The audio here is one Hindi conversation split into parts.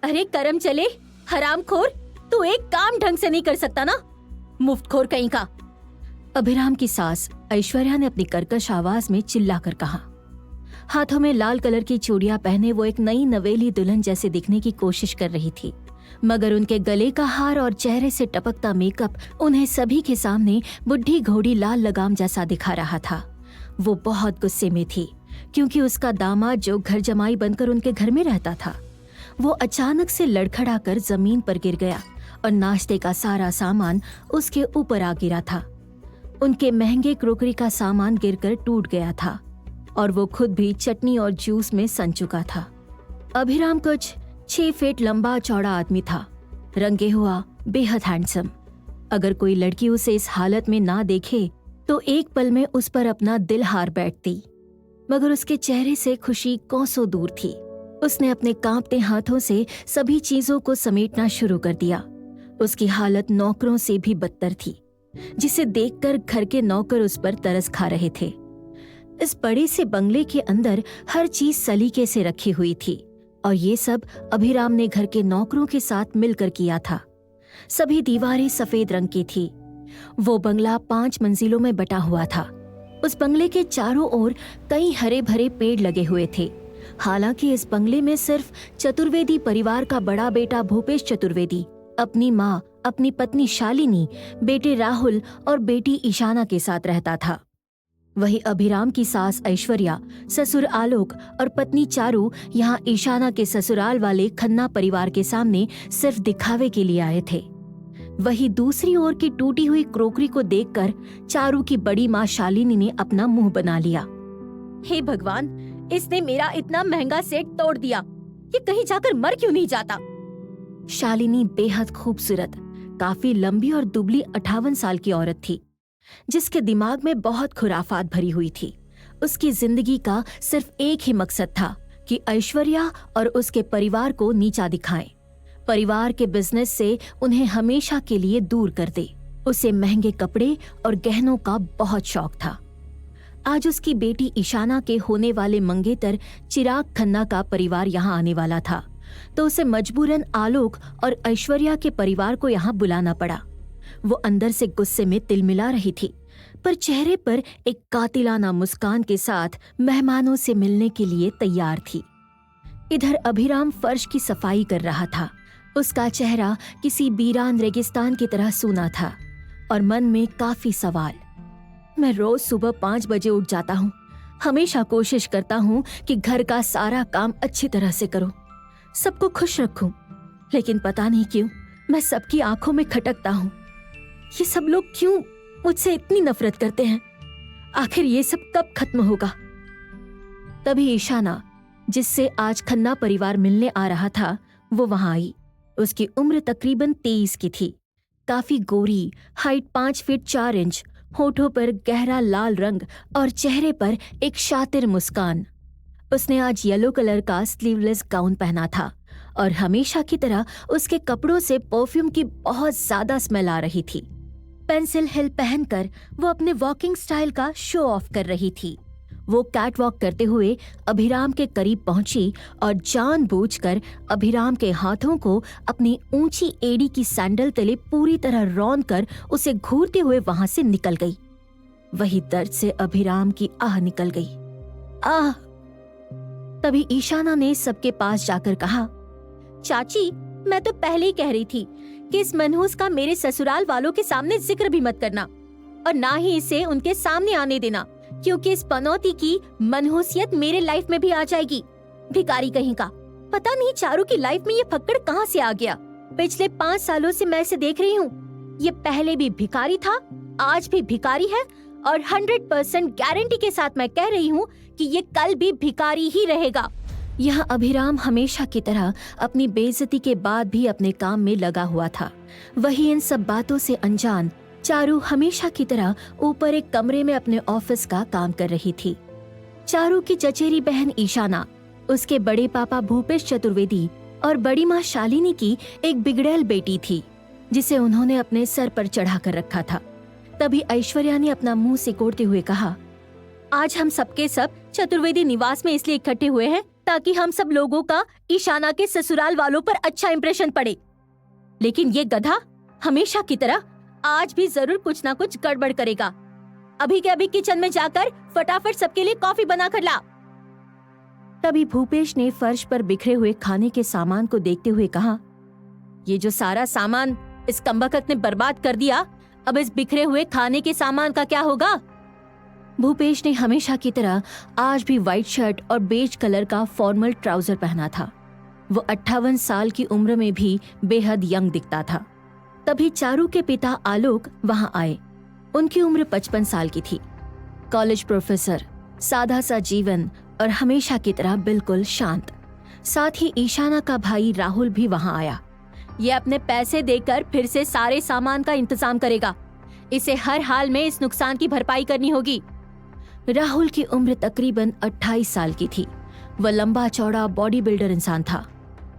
अरे करम चले, हरामखोर, तू एक काम ढंग से नहीं कर सकता ना, मुफ्तखोर कहीं का। अभिराम की सास ऐश्वर्या ने अपनी कर्कश आवाज में चिल्लाकर कहा। हाथों में लाल कलर की चूड़ियां पहने वो एक नई नवेली दुल्हन जैसे दिखने की कोशिश कर रही थी, मगर उनके गले का हार और चेहरे से टपकता मेकअप उन्हें सभी के सामने बुढ़ी घोड़ी लाल लगाम जैसा दिखा रहा था। वो बहुत गुस्से में थी क्योंकि उसका दामाद जो घर जमाई बनकर उनके घर में रहता था, वो अचानक से लड़खड़ा कर जमीन पर गिर गया और नाश्ते का सारा सामान उसके ऊपर आ गिरा था। उनके महंगे क्रोकरी का सामान गिरकर टूट गया था और वो खुद भी चटनी और जूस में सन चुका था। अभिराम कुछ 6 फीट लंबा चौड़ा आदमी था, रंगे हुआ, बेहद हैंडसम। अगर कोई लड़की उसे इस हालत में ना देखे तो एक पल में उस पर अपना दिल हार बैठती, मगर उसके चेहरे से खुशी कोसों दूर थी। उसने अपने कांपते हाथों से सभी चीजों को समेटना शुरू कर दिया। उसकी हालत नौकरों से भी बदतर थी, जिसे देखकर घर के नौकर उस पर तरस खा रहे थे। इस बड़े से बंगले के अंदर हर चीज सलीके से रखी हुई थी और ये सब अभिराम ने घर के नौकरों के साथ मिलकर किया था। सभी दीवारें सफेद रंग की थी। वो बंगला 5 मंजिलों में बटा हुआ था। उस बंगले के चारों ओर कई हरे भरे पेड़ लगे हुए थे। हालांकि इस बंगले में सिर्फ चतुर्वेदी परिवार का बड़ा बेटा भूपेश चतुर्वेदी अपनी माँ, अपनी पत्नी शालिनी, बेटे राहुल और बेटी ईशाना के साथ रहता था। वहीं अभिराम की सास ऐश्वर्या, ससुर आलोक और पत्नी चारू यहाँ ईशाना के ससुराल वाले खन्ना परिवार के सामने सिर्फ दिखावे के लिए आए थे। वहीं दूसरी ओर की टूटी हुई क्रोकरी को देखकर चारू की बड़ी माँ शालिनी ने अपना मुंह बना लिया। हे भगवान, इसने मेरा इतना महंगा सेट तोड़ दिया, ये कहीं जाकर मर क्यों नहीं जाता। शालिनी बेहद खूबसूरत, काफी लंबी और दुबली 58 साल की औरत थी, जिसके दिमाग में बहुत खुराफात भरी हुई थी। उसकी जिंदगी का सिर्फ एक ही मकसद था कि ऐश्वर्या और उसके परिवार को नीचा दिखाएं, परिवार के बिजनेस से उन्हें हमेशा के लिए दूर कर दे। उसे महंगे कपड़े और गहनों का बहुत शौक था। आज उसकी बेटी ईशाना के होने वाले मंगेतर चिराग खन्ना का परिवार यहाँ आने वाला था, तो उसे मजबूरन आलोक और ऐश्वर्या के परिवार को यहाँ बुलाना पड़ा। वो अंदर से गुस्से में तिलमिला रही थी, पर चेहरे पर एक कातिलाना मुस्कान के साथ मेहमानों से मिलने के लिए तैयार थी। इधर अभिराम फर्श की सफाई कर रहा था। उसका चेहरा किसी वीरान रेगिस्तान की तरह सूना था और मन में काफी सवाल। मैं रोज सुबह 5 बजे उठ जाता हूँ। हमेशा कोशिश करता हूँ कि घर का सारा काम अच्छी तरह से करूँ, सबको खुश रखूं, लेकिन पता नहीं क्यों मैं सबकी आंखों में खटकता हूँ। ये सब लोग क्यों मुझसे इतनी नफरत करते हैं? आखिर ये सब कब खत्म होगा? तभी ईशाना, जिससे आज खन्ना परिवार मिलने आ रहा था, वो वहां आई। उसकी उम्र तकरीबन 23 की थी। काफी गोरी, हाइट 5 फीट 4 इंच, होठों पर गहरा लाल रंग और चेहरे पर एक शातिर मुस्कान। उसने आज येलो कलर का स्लीवलेस गाउन पहना था और हमेशा की तरह उसके कपड़ों से परफ्यूम की बहुत ज्यादा स्मेल आ रही थी। पेंसिल हिल पहनकर वो अपने वॉकिंग स्टाइल का शो ऑफ कर रही थी। वो कैट वॉक करते हुए अभिराम के करीब पहुंची और जानबूझकर अभिराम के हाथों को अपनी ऊंची एड़ी की सैंडल तले पूरी तरह रौंद कर उसे घूरते हुए वहां से निकल गई। वही दर्द से अभिराम की आह निकल गई। आह! तभी ईशाना ने सबके पास जाकर कहा, चाची, मैं तो पहले ही कह रही थी कि इस मनहूस का मेरे ससुराल वालों के सामने जिक्र भी मत करना और ना ही इसे उनके सामने आने देना, क्योंकि इस पनौती की मनहूसियत मेरे लाइफ में भी आ जाएगी। भिखारी कहीं का। पता नहीं चारू की लाइफ में ये फक्कड़ कहाँ से आ गया। पिछले 5 सालों से मैं इसे देख रही हूँ। ये पहले भी भिखारी था, आज भी भिखारी है और 100% गारंटी के साथ मैं कह रही हूँ कि ये कल भी भिखारी ही रहेगा। यह अभिराम हमेशा की तरह अपनी बेइज्जती के बाद भी अपने काम में लगा हुआ था। वही इन सब बातों से अनजान चारू हमेशा की तरह ऊपर एक कमरे में अपने ऑफिस का काम कर रही थी। चारू की चचेरी बहन ईशाना, उसके बड़े पापा भूपेश चतुर्वेदी और बड़ी माँ शालिनी की एक बिगड़ैल बेटी थी, जिसे उन्होंने अपने सर पर चढ़ा कर रखा था। तभी ऐश्वर्या ने अपना मुंह सिकोड़ते हुए कहा, आज हम सबके सब चतुर्वेदी निवास में इसलिए इकट्ठे हुए हैं ताकि हम सब लोगों का ईशाना के ससुराल वालों पर अच्छा इंप्रेशन पड़े। लेकिन ये गधा हमेशा की तरह आज भी जरूर कुछ ना कुछ गड़बड़ करेगा। अभी के अभी किचन में जाकर फटाफट सबके लिए कॉफी बना कर ला। तभी भूपेश ने फर्श पर बिखरे हुए खाने के सामान को देखते हुए कहा, ये जो सारा सामान इस कमबख्त ने बर्बाद कर दिया, अब इस बिखरे हुए खाने के सामान का क्या होगा? भूपेश ने हमेशा की तरह आज भी व्हाइट शर्ट और बेज कलर का फॉर्मल ट्राउजर पहना था। वो 58 साल की उम्र में भी बेहद यंग दिखता था। तभी चारू के पिता आलोक वहां आए। उनकी उम्र 55 साल की थी। कॉलेज प्रोफेसर, सादा सा जीवन और हमेशा की तरह बिल्कुल शांत। साथ ही ईशाना का भाई राहुल भी वहां आया। ये अपने पैसे देकर फिर से सारे सामान का इंतजाम करेगा। इसे हर हाल में इस नुकसान की भरपाई करनी होगी। राहुल की उम्र तकरीबन 28 साल की थी। वह लंबा चौड़ा बॉडी बिल्डर इंसान था।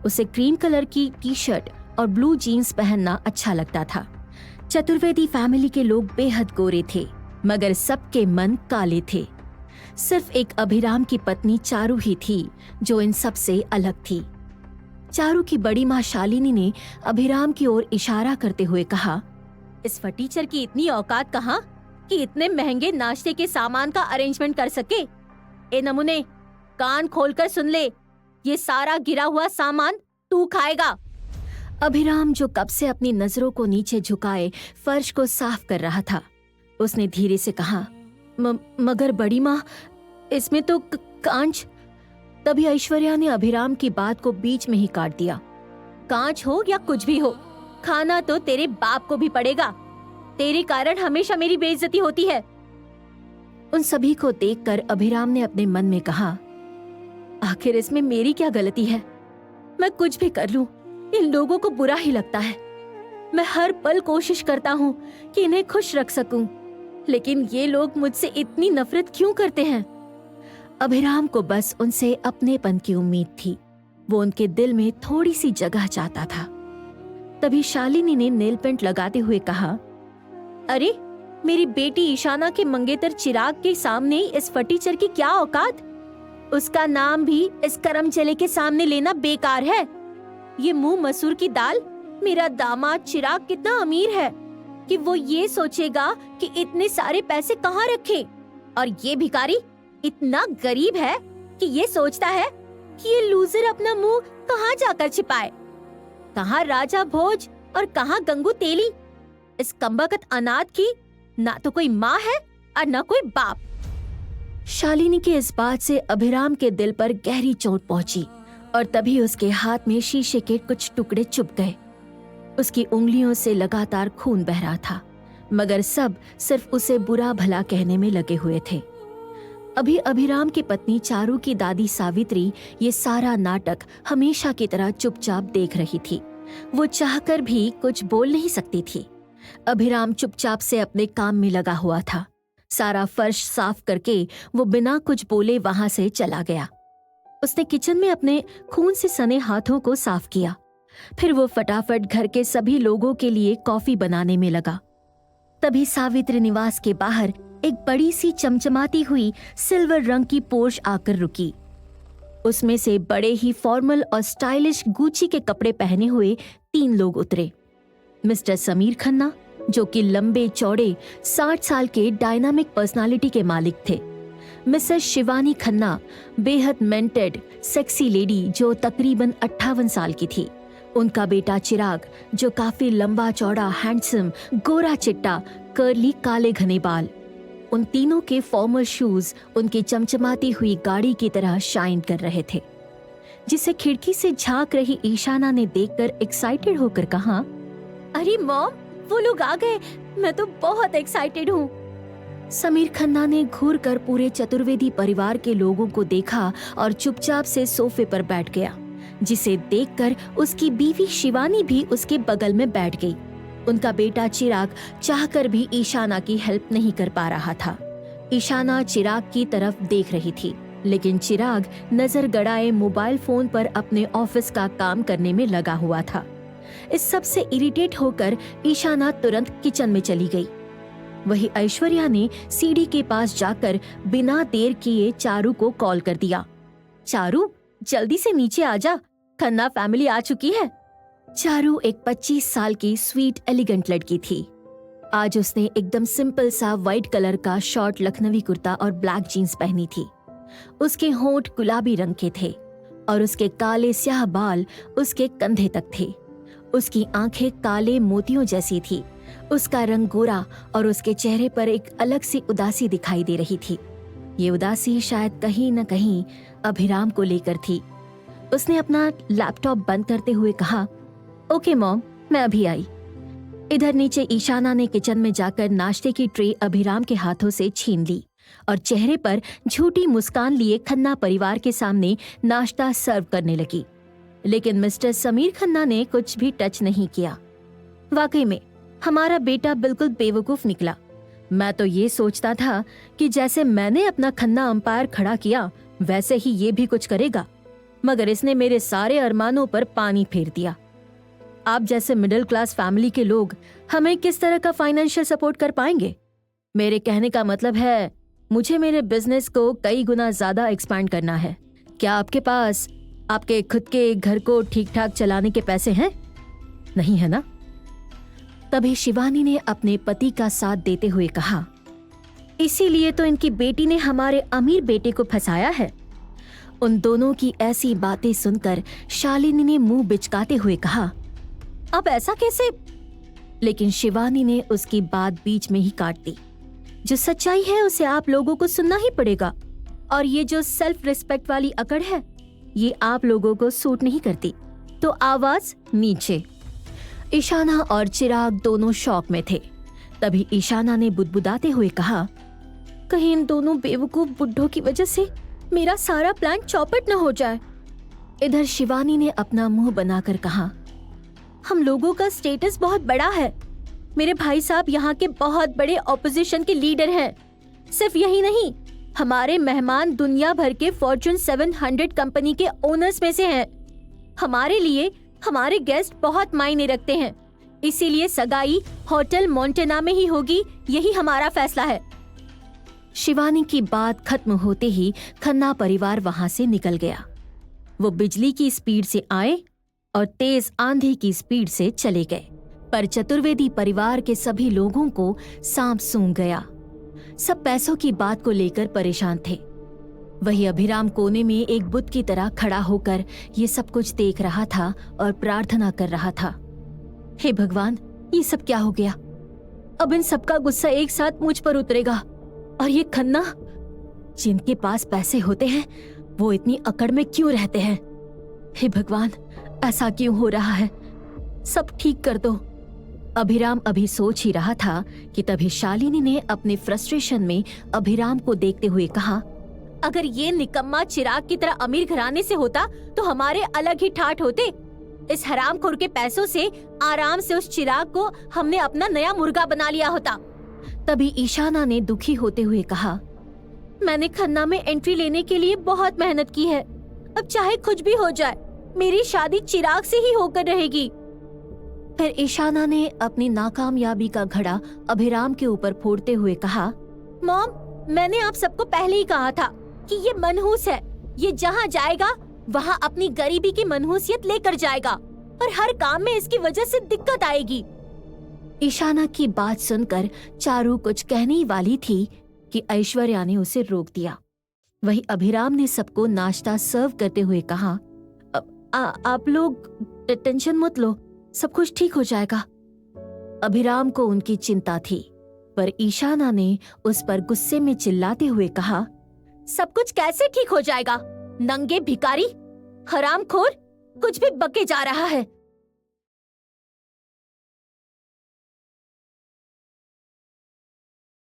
उसे क्रीम कलर की टी शर्ट और ब्लू जीन्स पहनना अच्छा लगता था। चतुर्वेदी फैमिली के लोग बेहद गोरे थे, मगर सबके मन काले थे। सिर्फ एक अभिराम की पत्नी चारू ही थी जो इन सब से अलग थी। चारू की बड़ी माँ शालिनी ने अभिराम की ओर इशारा करते हुए कहा, इस फटीचर की इतनी औकात कहाँ कि इतने महंगे नाश्ते के सामान का अरेंजमेंट कर सके। ए नमूने, कान खोलकर सुन ले, ये सारा गिरा हुआ सामान तू खाएगा। अभिराम जो कब से अपनी नजरों को नीचे झुकाए फर्श को साफ कर रहा था, उसने धीरे से कहा, मगर बड़ी माँ, इसमें तो कांच। तभी ऐश्वर्या ने अभिराम की बात को बीच में ही काट दिया। कांच हो या कुछ भी हो, खाना तो तेरे बाप को भी पड़ेगा। तेरे कारण हमेशा मेरी बेइज्जती होती है। उन सभी को देखकर अभिराम ने अपने मन में कहा, आखिर इसमें मेरी क्या गलती है? मैं कुछ भी कर लूं, इन लोगों को बुरा ही लगता है। मैं हर पल कोशिश करता हूँ कि इन्हें खुश रख सकूं, लेकिन ये लोग मुझसे इतनी नफरत क्यों करते हैं? अभिराम को बस उनसे अपनेपन की उम्मीद थी। वो उनके दिल में थोड़ी सी जगह चाहता था। तभी शालिनी ने नेल पेंट लगाते हुए कहा, अरे, मेरी बेटी ईशाना के मंगेतर चिराग के सामने इस फटीचर की क्या औकात? उसका नाम भी इस करम चले के सामने लेना बेकार है। ये मुंह मसूर की दाल, मेरा दामाद चिराग कितना अमीर है कि वो ये सोचेगा कि इतने सारे पैसे कहाँ रखे, और ये भिखारी इतना गरीब है कि ये सोचता है कि ये लूजर अपना मुंह कहाँ जाकर छिपाए। कहाँ राजा भोज और कहाँ गंगू तेली। इस कमबख्त अनाथ की ना तो कोई माँ है और ना कोई बाप। शालिनी के इस बात से अभिराम के दिल पर गहरी चोट पहुंची और तभी उसके हाथ में शीशे के कुछ टुकड़े चुभ गए। उसकी उंगलियों से लगातार खून बह रहा था, मगर सब सिर्फ उसे बुरा भला कहने में लगे हुए थे। अभी अभिराम की पत्नी चारू की दादी सावित्री ये सारा नाटक हमेशा की तरह चुपचाप देख रही थी। वो चाहकर भी कुछ बोल नहीं सकती थी। अभिराम चुपचाप से अपने काम में लगा हुआ था। सारा फर्श साफ करके वो बिना कुछ बोले वहां से चला गया। उसने किचन में अपने खून से सने हाथों को साफ किया। फिर वो फटाफट घर के सभी लोगों के लिए कॉफी बनाने में लगा। तभी सावित्री निवास के बाहर एक बड़ी सी चमचमाती हुई सिल्वर रंग की पोर्श आकर रुकी। उसमें से बड़े ही फॉर्मल और स्टाइलिश गुची के कपड़े पहने हुए 3 लोग उतरे। मिस्टर समीर खन्ना, जो कि लंबे चौड़े 60 साल के डायनामिक पर्सनालिटी के मालिक थे। मिसेस शिवानी खन्ना, बेहद मेंटेड सेक्सी लेडी जो तकरीबन 58 साल की थी। उनका बेटा चिराग, जो काफी लंबा चौड़ा हैंडसम गोरा चिट्टा कर्ली काले घने बाल। उन तीनों के फॉर्मल शूज उनकी चमचमाती हुई गाड़ी की तरह शाइन कर रहे थे, जिसे खिड़की से झांक रही ईशाना ने देखकर एक्साइटेड होकर कहा, अरे मॉम, वो लोग आ गए। मैं तो बहुत एक्साइटेड हूँ। समीर खन्ना ने घूर कर पूरे चतुर्वेदी परिवार के लोगों को देखा और चुपचाप से सोफे पर बैठ गया, जिसे देखकर उसकी बीवी शिवानी भी उसके बगल में बैठ गई। उनका बेटा चिराग चाहकर भी ईशाना की हेल्प नहीं कर पा रहा था। ईशाना चिराग की तरफ देख रही थी, लेकिन चिराग नजर गड़ाए मोबाइल फोन पर अपने ऑफिस का काम करने में लगा हुआ था। इस सब से इरिटेट होकर ईशाना तुरंत किचन में चली गई। वही ऐश्वर्या ने सीढ़ी के पास जाकर बिना देर किए चारू को कॉल कर दिया। चारू, जल्दी से नीचे आ जा, खन्ना फैमिली आ चुकी है। चारू एक 25 साल की स्वीट एलिगेंट लड़की थी। आज उसने एकदम सिंपल सा वाइट कलर का शॉर्ट लखनवी कुर्ता और ब्लैक जीन्स पहनी थी। उसके होंठ गुलाबी रंग के थे और उसके काले स्याह बाल उसके कंधे तक थे। उसकी आंखें काले मोतियों जैसी थी। उसका रंग गोरा और उसके चेहरे पर एक अलग सी उदासी दिखाई दे रही थी। ये उदासी शायद कहीं न कहीं अभिराम को लेकर थी। उसने अपना लैपटॉप बंद करते हुए कहा, ओके मॉम, मैं अभी आई। इधर नीचे ईशाना ने किचन में जाकर नाश्ते की ट्रे अभिराम के हाथों से छीन ली और चेहरे पर झूठी मुस्कान लिए खन्ना परिवार के सामने नाश्ता सर्व करने लगी। लेकिन मिस्टर समीर खन्ना ने कुछ भी टच नहीं किया। वाकई में हमारा बेटा बिल्कुल बेवकूफ निकला। मैं तो ये सोचता था कि जैसे मैंने अपना खन्ना अंपायर खड़ा किया वैसे ही ये भी कुछ करेगा, मगर इसने मेरे सारे अरमानों पर पानी फेर दिया। आप जैसे मिडिल क्लास फैमिली के लोग हमें किस तरह का फाइनेंशियल सपोर्ट कर पाएंगे? मेरे कहने का मतलब है मुझे मेरे बिजनेस को कई गुना ज्यादा एक्सपैंड करना है। क्या आपके पास आपके खुद के घर को ठीक ठाक चलाने के पैसे हैं? नहीं है ना? तभी शिवानी ने अपने पति का साथ देते हुए कहा, इसीलिए तो इनकी बेटी ने हमारे अमीर बेटे को फंसाया है। उन दोनों की ऐसी बातें सुनकर शालिनी ने मुंह बिचकाते हुए कहा, अब ऐसा कैसे? लेकिन शिवानी ने उसकी बात बीच में ही काट दी। जो सच्चाई है उसे आप लोगों को सुनना ही पड़ेगा, और ये जो सेल्फ रिस्पेक्ट वाली अकड़ है ये आप लोगों को सूट नहीं करती। तो आवाज नीचे। ईशाना और चिराग दोनों शॉक में थे। तभी ईशाना ने बुदबुदाते हुए कहा, कहीं इन दोनों बेवकूफ बुड्ढों की वजह से मेरा सारा प्लान चौपट न हो जाए। इधर शिवानी ने अपना मुंह बनाकर कहा, हम लोगों का स्टेटस बहुत बड़ा है। मेरे भाई साहब यहाँ के बहुत बड़े ऑपोजिशन के लीडर हैं। सिर्फ यही नहीं, हमारे मेहमान दुनिया भर के फॉर्च्यून 700 कंपनी के ओनर्स में से हैं। हमारे लिए हमारे गेस्ट बहुत मायने रखते हैं, इसीलिए सगाई होटल मोंटेना में ही होगी, यही हमारा फैसला है। शिवानी की बात खत्म होते ही खन्ना परिवार वहां से निकल गया। वो बिजली की स्पीड से आए और तेज आंधी की स्पीड से चले गए, पर चतुर्वेदी परिवार के सभी लोगों को सांप सूंघ गया। सब पैसों की बात को लेकर परेशान थे। वही अभिराम कोने में एक बुत की तरह खड़ा होकर ये सब कुछ देख रहा था और प्रार्थना कर रहा था, हे भगवान, ये सब क्या हो गया? अब इन सबका गुस्सा एक साथ मुझ पर उतरेगा, और ये खन्ना, जिनके पास पैसे होते हैं वो इतनी अकड़ में क्यों रहते हैं? हे भगवान, ऐसा क्यों हो रहा है? सब ठीक कर दो। अभिराम अभी सोच ही रहा था कि तभी शालिनी ने अपने फ्रस्ट्रेशन में अभिराम को देखते हुए कहा, अगर ये निकम्मा चिराग की तरह अमीर घराने से होता तो हमारे अलग ही ठाठ होते। इस हरामखोर के पैसों से आराम से उस चिराग को हमने अपना नया मुर्गा बना लिया होता। तभी ईशाना ने दुखी होते हुए कहा, मैंने खन्ना में एंट्री लेने के लिए बहुत मेहनत की है। अब चाहे कुछ भी हो जाए, मेरी शादी चिराग से ही होकर रहेगी। फिर ईशाना ने अपनी नाकामयाबी का घड़ा अभिराम के ऊपर फोड़ते हुए कहा, मॉम, मैंने आप सबको पहले ही कहा था कि ये मनहूस है। ये जहाँ जाएगा वहाँ अपनी गरीबी की मनहूसियत लेकर जाएगा, और हर काम में इसकी वजह से दिक्कत आएगी। ईशाना की बात सुनकर चारू कुछ कहने ही वाली थी कि ऐश्वर्या ने उसे रोक दिया। वही अभिराम ने सबको नाश्ता सर्व करते हुए कहा, आप लोग टेंशन मत लो, सब कुछ ठीक हो जाएगा। अभिराम को उनकी चिंता थी, पर ईशाना ने उस पर गुस्से में चिल्लाते हुए कहा, सब कुछ कैसे ठीक हो जाएगा? नंगे भिखारी, हरामखोर, कुछ भी बके जा रहा है।